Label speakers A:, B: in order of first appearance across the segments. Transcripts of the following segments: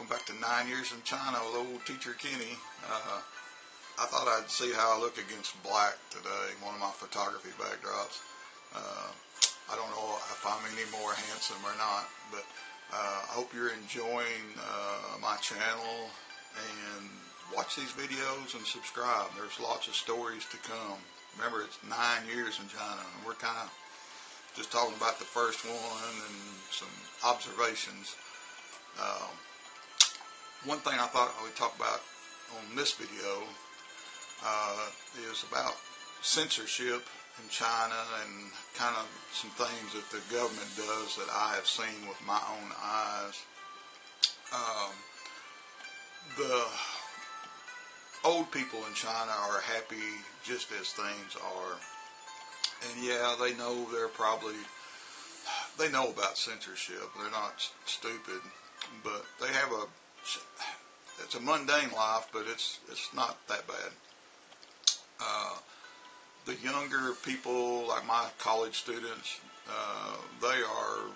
A: welcome back to 9 Years in China with old teacher Kenny. I thought I'd see how I look against black today, one of my photography backdrops. I don't know if I'm any more handsome or not, but I hope you're enjoying my channel, and watch these videos and subscribe. There's lots of stories to come. Remember, it's 9 years in China, and we're kind of just talking about the first one and some observations. One thing I thought I would talk about on this video is about censorship in China and kind of some things that the government does that I have seen with my own eyes. The old people in China are happy just as things are. And yeah, they know they know about censorship. They're not stupid, but they have it's a mundane life, but it's not that bad. The younger people, like my college students, they are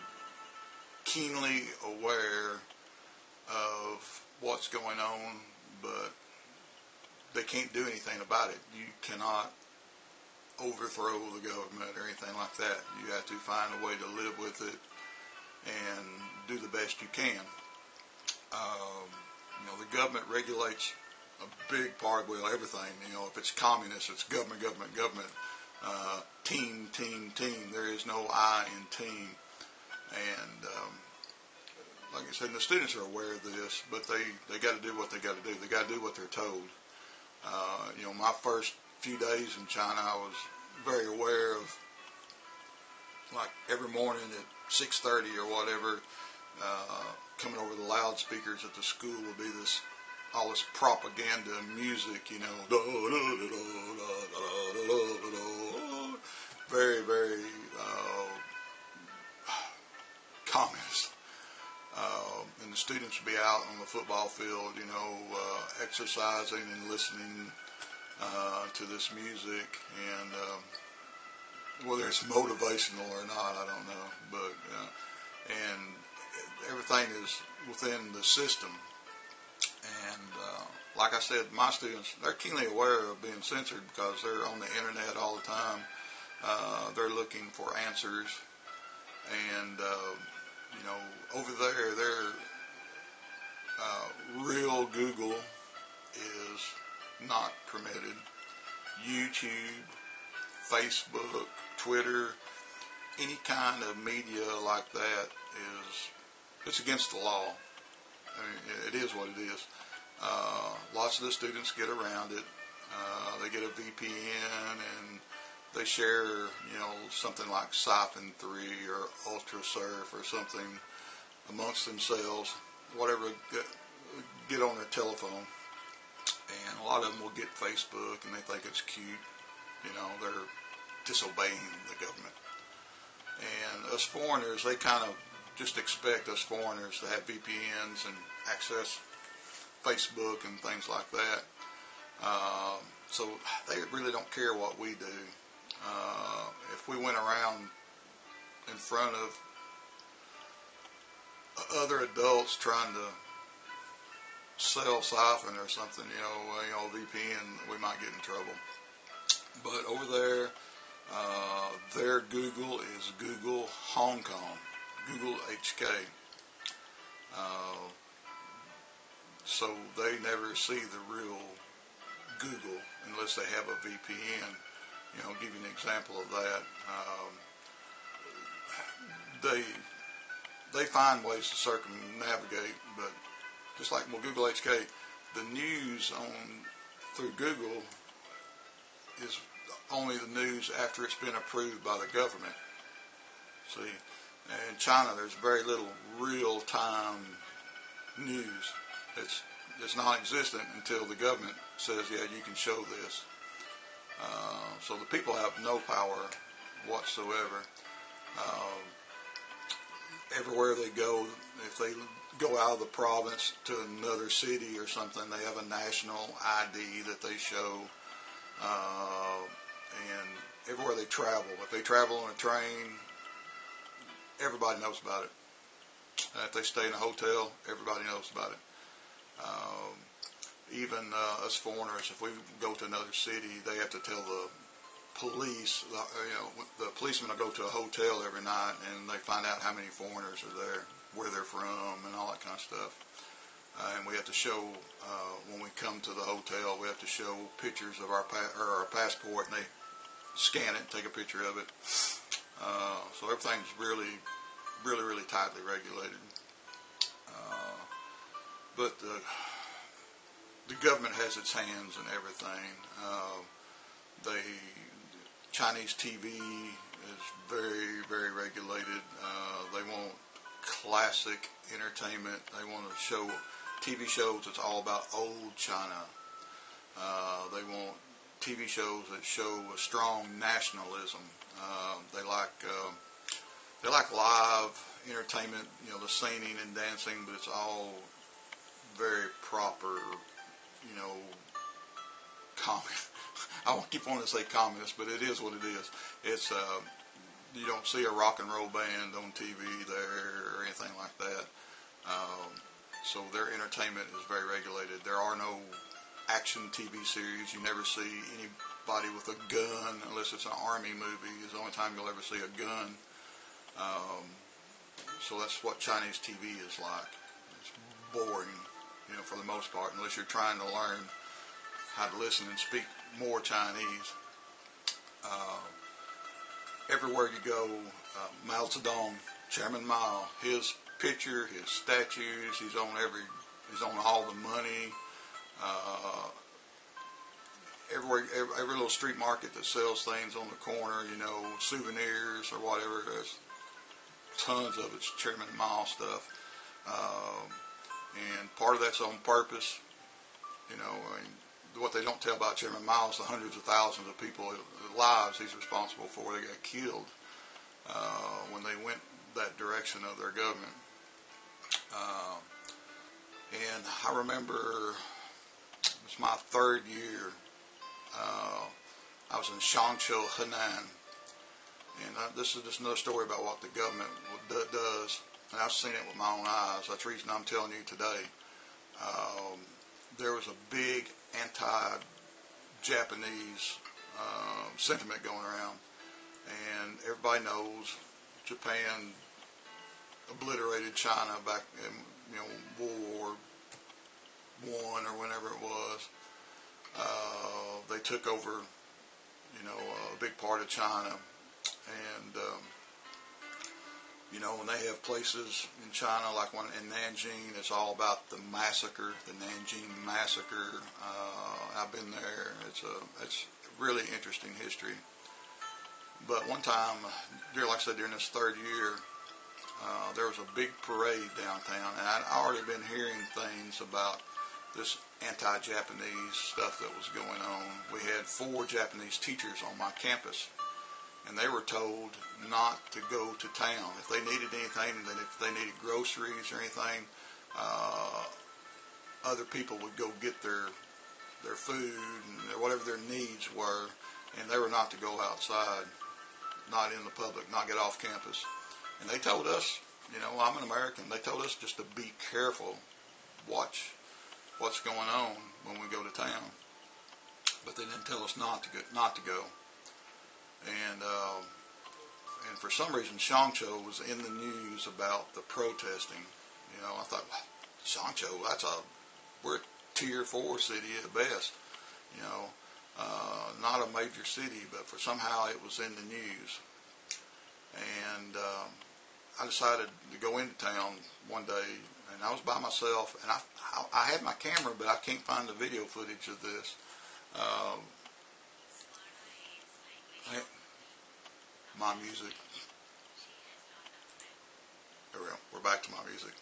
A: keenly aware of what's going on, but they can't do anything about it. You cannot overthrow the government or anything like that. You have to find a way to live with it and do the best you can. The government regulates a big part of everything. If it's communist, it's government, government, government. Team, team, team. There is no I in team. And like I said, the students are aware of this, but they got to do what they got to do. They got to do what they're told. My first few days in China, I was very aware of, like, every morning at 6:30 or whatever, coming over the loudspeakers at the school would be all this propaganda music, very, very communist. And the students would be out on the football field, exercising and listening to this music, and whether it's motivational or not, I don't know, but and everything is within the system. And like I said, my students, they're keenly aware of being censored because they're on the internet all the time. They're looking for answers, and over there, real Google is not permitted. YouTube, Facebook, Twitter, any kind of media like that it's against the law. I mean, it is what it is. Lots of the students get around it. They get a VPN and they share, something like Siphon 3 or UltraSurf or something amongst themselves. Whatever, get on their telephone. And a lot of them will get Facebook and they think it's cute. They're disobeying the government. And us foreigners, they kind of just expect us foreigners to have VPNs and access Facebook and things like that. So they really don't care what we do. If we went around in front of other adults trying to sell Siphon or something, VPN, we might get in trouble. But over there, their Google is Google Hong Kong, Google HK. So they never see the real Google unless they have a VPN. I'll give you an example of that. They find ways to circumnavigate, but just like Google HK, the news through Google is only the news after it's been approved by the government. See, in China, there's very little real-time news. It's non-existent until the government says, yeah, you can show this. So the people have no power whatsoever. Everywhere they go, if they go out of the province to another city or something, they have a national ID that they show. And everywhere they travel, if they travel on a train, everybody knows about it. And if they stay in a hotel, everybody knows about it. Even us foreigners, if we go to another city, they have to tell the police, the policemen will go to a hotel every night and they find out how many foreigners are there, where they're from, and all that kind of stuff. And we have to show, when we come to the hotel, we have to show pictures of our passport, and they scan it and take a picture of it. So everything's really, really, really tightly regulated. But the government has its hands in everything. Chinese TV is very, very regulated. They want classic entertainment. They want to show TV shows that's all about old China. They want TV shows that show a strong nationalism. They like live entertainment, the singing and dancing, but it's all very proper, I won't keep wanting to say communist, but it is what it is. It's you don't see a rock and roll band on TV there or anything like that. So their entertainment is very regulated. There are no action TV series. You never see anybody with a gun unless it's an army movie. It's the only time you'll ever see a gun. So that's what Chinese TV is like. It's boring, for the most part, unless you're trying to learn how to listen and speak more Chinese. Everywhere you go, Mao Zedong, Chairman Mao, his picture, his statues, he's on all the money. Every little street market that sells things on the corner, souvenirs or whatever, there's tons of it's Chairman Mao stuff. And part of that's on purpose. What they don't tell about Chairman Mao is the hundreds of thousands of people, lives he's responsible for. They got killed when they went that direction of their government. And I remember it was my third year. I was in Shangzhou, Henan. And this is just another story about what the government does. And I've seen it with my own eyes. That's the reason I'm telling you today. There was a big anti-Japanese sentiment going around. And everybody knows Japan obliterated China back in World War I or whenever it was. They took over a big part of China, and when they have places in China like one in Nanjing, it's all about the massacre, the Nanjing Massacre. I've been there. It's really interesting history. But one time, like I said, during this third year, there was a big parade downtown, and I'd already been hearing things about this anti-Japanese stuff that was going on. We had 4 Japanese teachers on my campus, and they were told not to go to town. If they needed anything, then if they needed groceries or anything, other people would go get their food and whatever their needs were, and they were not to go outside, not in the public, not get off campus. And they told us, I'm an American, they told us just to be careful, watch what's going on when we go to town. But they didn't tell us not to go. And for some reason, Shangzhou was in the news about the protesting. I thought, Shangzhou, we're a tier 4 city at best. Not a major city, but somehow it was in the news. And I decided to go into town one day, and I was by myself, and I had my camera, but I can't find the video footage of this. My music. There we go. We're back to my music.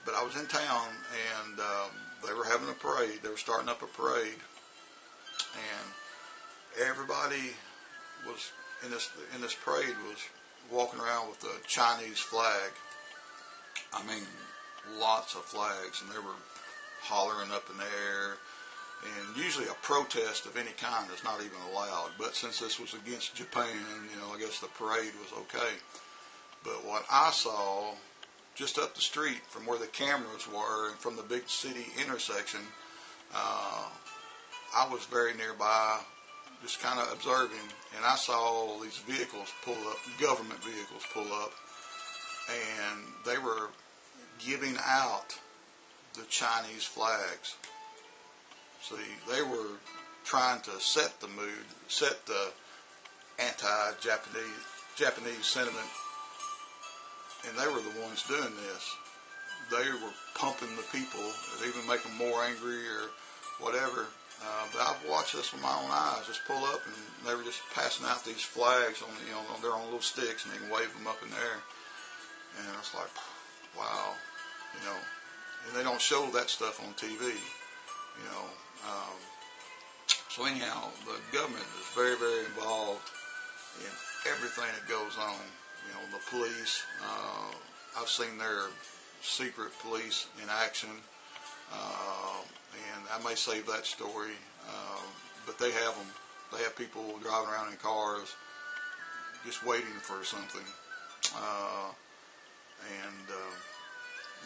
A: But I was in town, and they were having a parade. They were starting up a parade, and everybody was in this parade was walking around with the Chinese flag. I mean, lots of flags, and they were hollering up in the air. And usually a protest of any kind is not even allowed. But since this was against Japan, I guess the parade was okay. But what I saw just up the street from where the cameras were and from the big city intersection, I was very nearby, just kind of observing, and I saw all these vehicles pull up, government vehicles pull up, and they were giving out the Chinese flags. See, they were trying to set the mood, set the anti-Japanese sentiment, and they were the ones doing this. They were pumping the people, even make them more angry or whatever. But I've watched this with my own eyes. Just pull up, and they were just passing out these flags on, on their own little sticks, and they can wave them up in the air. And it's like, wow, And they don't show that stuff on TV, So anyhow, the government is very, very involved in everything that goes on. The police. I've seen their secret police in action. And I may save that story, but they have them. They have people driving around in cars just waiting for something.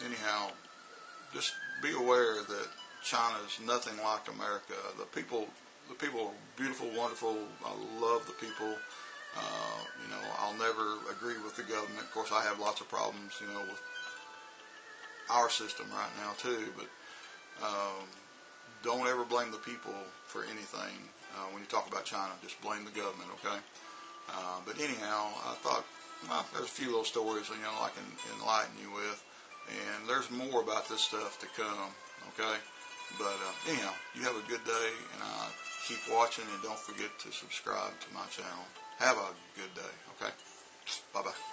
A: Anyhow, just be aware that China's nothing like America. The people are beautiful, wonderful. I love the people. I'll never agree with the government. Of course, I have lots of problems, with our system right now too, but don't ever blame the people for anything. When you talk about China, just blame the government, okay? But anyhow, I thought, there's a few little stories, I can enlighten you with. And there's more about this stuff to come, okay? But anyhow, you have a good day, and keep watching, and don't forget to subscribe to my channel. Have a good day, okay? Bye-bye.